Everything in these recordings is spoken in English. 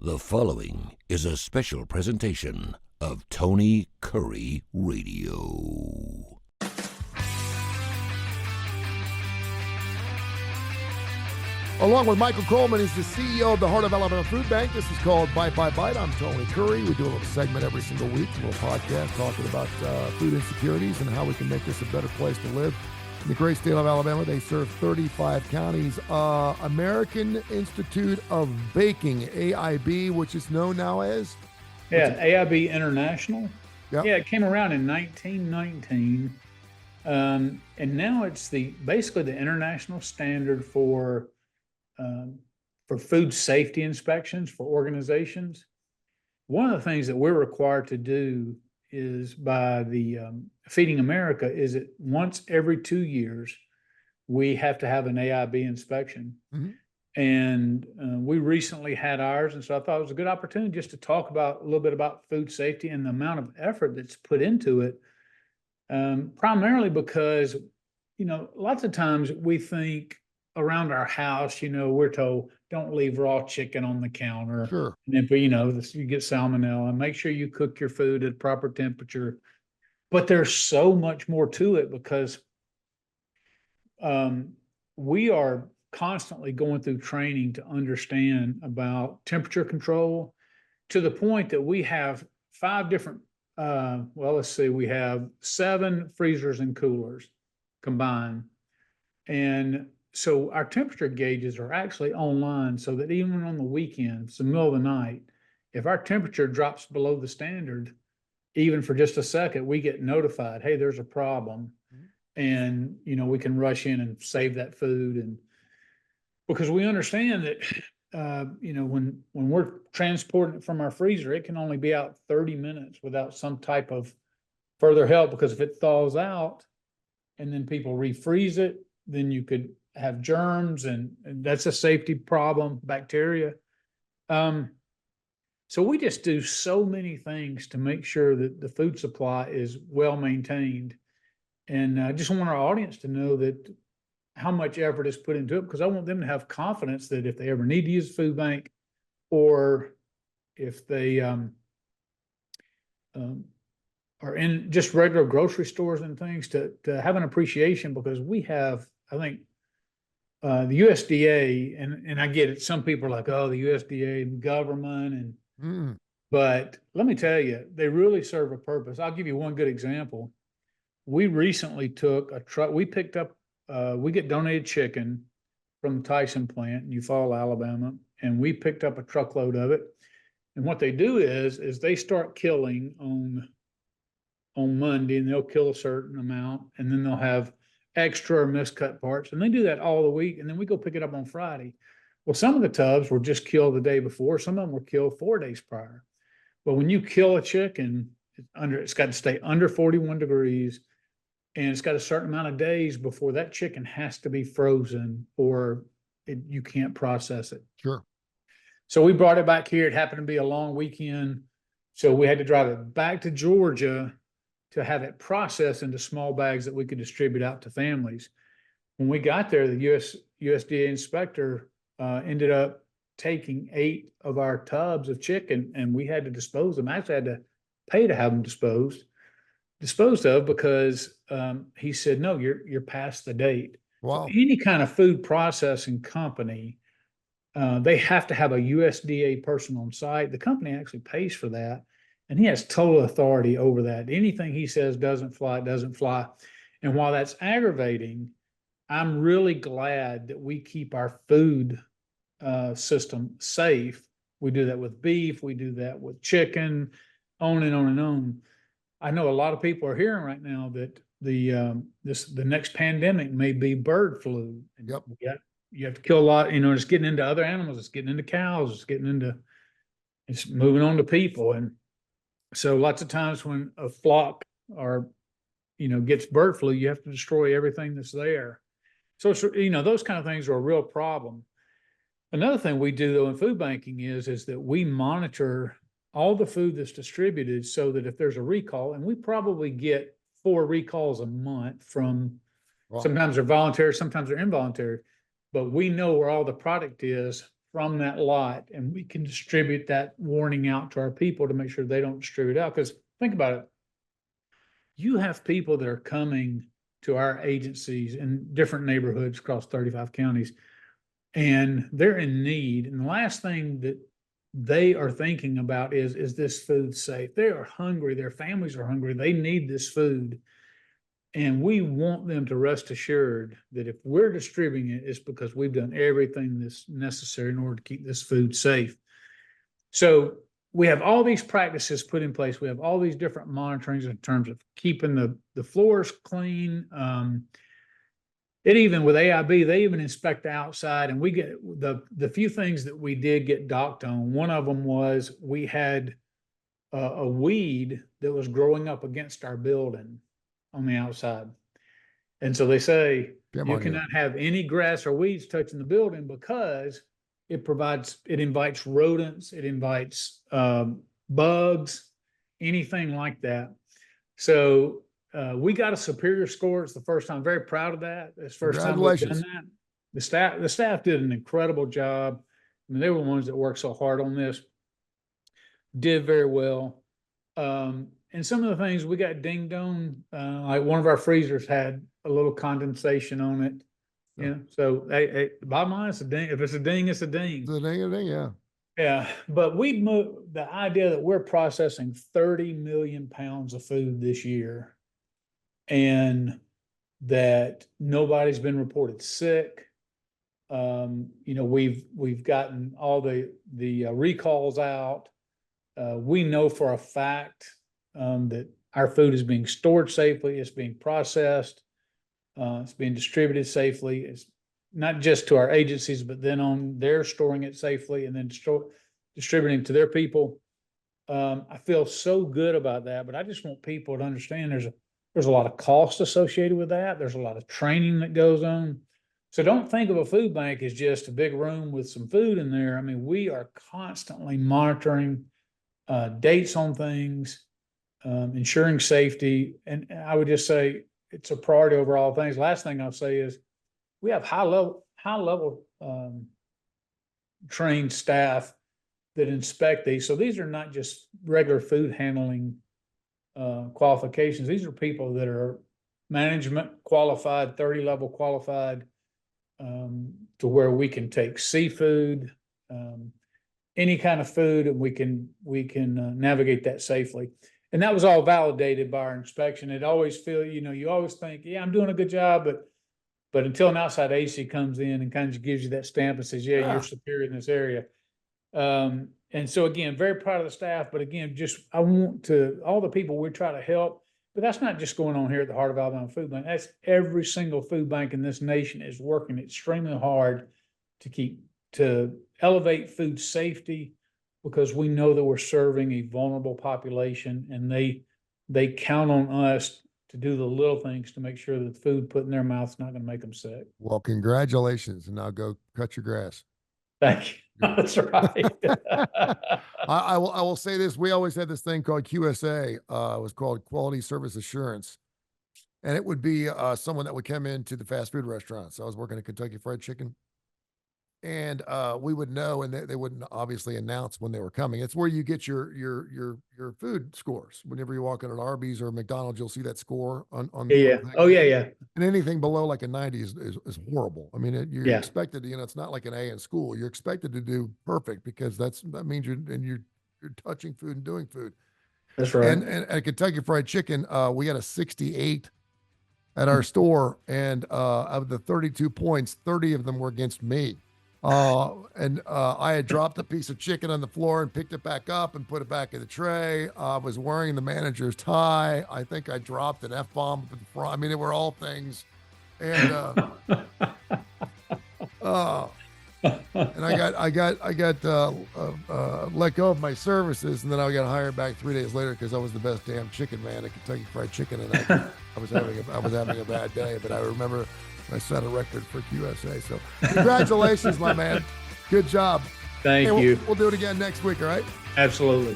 The following is a special presentation of Tony Kurre Radio. Along with Michael Coleman, he's the CEO of the Heart of Alabama Food Bank. This is called Bite by Bite. I'm Tony Kurre. We do a little segment every single week, a little podcast talking about food insecurities and how we can make this a better place to live. In the great state of Alabama, they serve 35 counties. American Institute of Baking, AIB, which is known now as? Yeah, AIB International. Yep. Yeah, it came around in 1919. And now it's basically the international standard for food safety inspections for organizations. One of the things that we're required to do is by the Feeding America is that once every 2 years, we have to have an AIB inspection. Mm-hmm. And we recently had ours. And so I thought it was a good opportunity just to talk about a little bit about food safety and the amount of effort that's put into it. Primarily because, lots of times we think around our house, we're told don't leave raw chicken on the counter. Sure. And if you get salmonella, make sure you cook your food at proper temperature. But there's so much more to it because we are constantly going through training to understand about temperature control to the point that we have 5 different, we have 7 freezers and coolers combined. And so our temperature gauges are actually online so that even on the weekend, it's the middle of the night, if our temperature drops below the standard, even for just a second, we get notified, hey, there's a problem. And, we can rush in and save that food. And because we understand that, when we're transporting it from our freezer, it can only be out 30 minutes without some type of further help, because if it thaws out and then people refreeze it, then you could have germs and that's a safety problem, bacteria. So we just do so many things to make sure that the food supply is well maintained. And I just want our audience to know that how much effort is put into it, because I want them to have confidence that if they ever need to use a food bank, or if they are in just regular grocery stores and things, to have an appreciation, because we have, I think, the USDA, and I get it, some people are like, oh, the USDA government, but let me tell you, they really serve a purpose. I'll give you one good example. We recently took a truck, we picked up, we get donated chicken from the Tyson plant in Eufaula, Alabama, and we picked up a truckload of it. And what they do is they start killing on Monday, and they'll kill a certain amount, and then they'll have extra or miscut parts, and they do that all the week, and then we go pick it up on Friday. Well, some of the tubs were just killed the day before, some of them were killed 4 days prior. But when you kill a chicken, it's got to stay under 41 degrees, and it's got a certain amount of days before that chicken has to be frozen, or you can't process it. Sure. So we brought it back here. It happened to be a long weekend, so we had to drive it back to Georgia to have it processed into small bags that we could distribute out to families. When we got there, the USDA inspector ended up taking 8 of our tubs of chicken, and we had to dispose them. I actually had to pay to have them disposed of, because he said, no, you're past the date. Wow. So any kind of food processing company, they have to have a USDA person on site. The company actually pays for that, and he has total authority over that. Anything he says doesn't fly. And while that's aggravating, I'm really glad that we keep our food system safe. We do that with beef, we do that with chicken, on and on and on. I know a lot of people are hearing right now that the next pandemic may be bird flu. Yep. You have to kill a lot, it's getting into other animals, it's getting into cows, it's moving on to people. And so lots of times when a flock gets bird flu, you have to destroy everything that's there. So it's, those kind of things are a real problem. Another thing we do though in food banking is that we monitor all the food that's distributed, so that if there's a recall, and we probably get 4 recalls a month from, sometimes they're voluntary, sometimes they're involuntary, but we know where all the product is from that lot, and we can distribute that warning out to our people to make sure they don't distribute out. Because think about it. You have people that are coming to our agencies in different neighborhoods across 35 counties, and they're in need. And the last thing that they are thinking about is this food safe? They are hungry. Their families are hungry. They need this food. And we want them to rest assured that if we're distributing it, it's because we've done everything that's necessary in order to keep this food safe. So we have all these practices put in place. We have all these different monitorings in terms of keeping the floors clean. It even with AIB, they even inspect the outside, and we get the few things that we did get docked on. One of them was we had a weed that was growing up against our building on the outside. And so they say you cannot have any grass or weeds touching the building because it invites rodents, it invites bugs, anything like that. So we got a superior score. It's the first time. I'm very proud of that. It's the first time we've done that. The staff did an incredible job. I mean, they were the ones that worked so hard on this. Did very well. And some of the things we got dinged on, like one of our freezers had a little condensation on it. Yeah. So bottom line, it's a ding. If it's a ding, it's a ding. It's a ding, yeah. Yeah. But we moved the idea that we're processing 30 million pounds of food this year, and that nobody's been reported sick. We've gotten all the recalls out. We know for a fact that our food is being stored safely, it's being processed, it's being distributed safely. It's not just to our agencies, but then they're storing it safely and then distributing to their people. I feel so good about that, but I just want people to understand there's a lot of cost associated with that. There's a lot of training that goes on. So don't think of a food bank as just a big room with some food in there. I mean, we are constantly monitoring dates on things, ensuring safety. And I would just say it's a priority over all things. Last thing I'll say is we have high level trained staff that inspect these. So these are not just regular food handling qualifications. These are people that are management qualified, 30 level qualified, to where we can take seafood, any kind of food, and we can navigate that safely. And that was all validated by our inspection. It always you always think, yeah, I'm doing a good job, but until an outside agency comes in and kind of gives you that stamp and says, yeah, you're superior in this area. And so again, very proud of the staff, but again, I want all the people we try to help, but that's not just going on here at the Heart of Alabama Food Bank. That's every single food bank in this nation is working extremely hard to elevate food safety, because we know that we're serving a vulnerable population, and they count on us to do the little things to make sure that the food put in their mouth is not going to make them sick. Well, congratulations, and now go cut your grass. Thank you. That's right. I will say this. We always had this thing called QSA. It was called Quality Service Assurance. And it would be someone that would come into the fast food restaurant. So I was working at Kentucky Fried Chicken. And we would know, and they wouldn't obviously announce when they were coming. It's where you get your food scores. Whenever you walk in at Arby's or McDonald's, you'll see that score on yeah. Oh yeah. And anything below like a 90 is horrible. I mean, you're expected to, it's not like an A in school. You're expected to do perfect, because that means you're touching food and doing food. That's right. And at Kentucky Fried Chicken, we had a 68 at our store, and of the 32 points, 30 of them were against me. I had dropped a piece of chicken on the floor and picked it back up and put it back in the tray. I was wearing the manager's tie. I think I dropped an F-bomb up in the front. I mean, they were all things. And, and I got let go of my services, and then I got hired back 3 days later because I was the best damn chicken man at Kentucky Fried Chicken, and I was having a bad day. But I remember I set a record for QSA. So congratulations, my man. Good job. Thank you. We'll do it again next week, all right? Absolutely.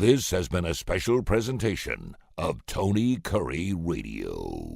This has been a special presentation of Tony Kurre Radio.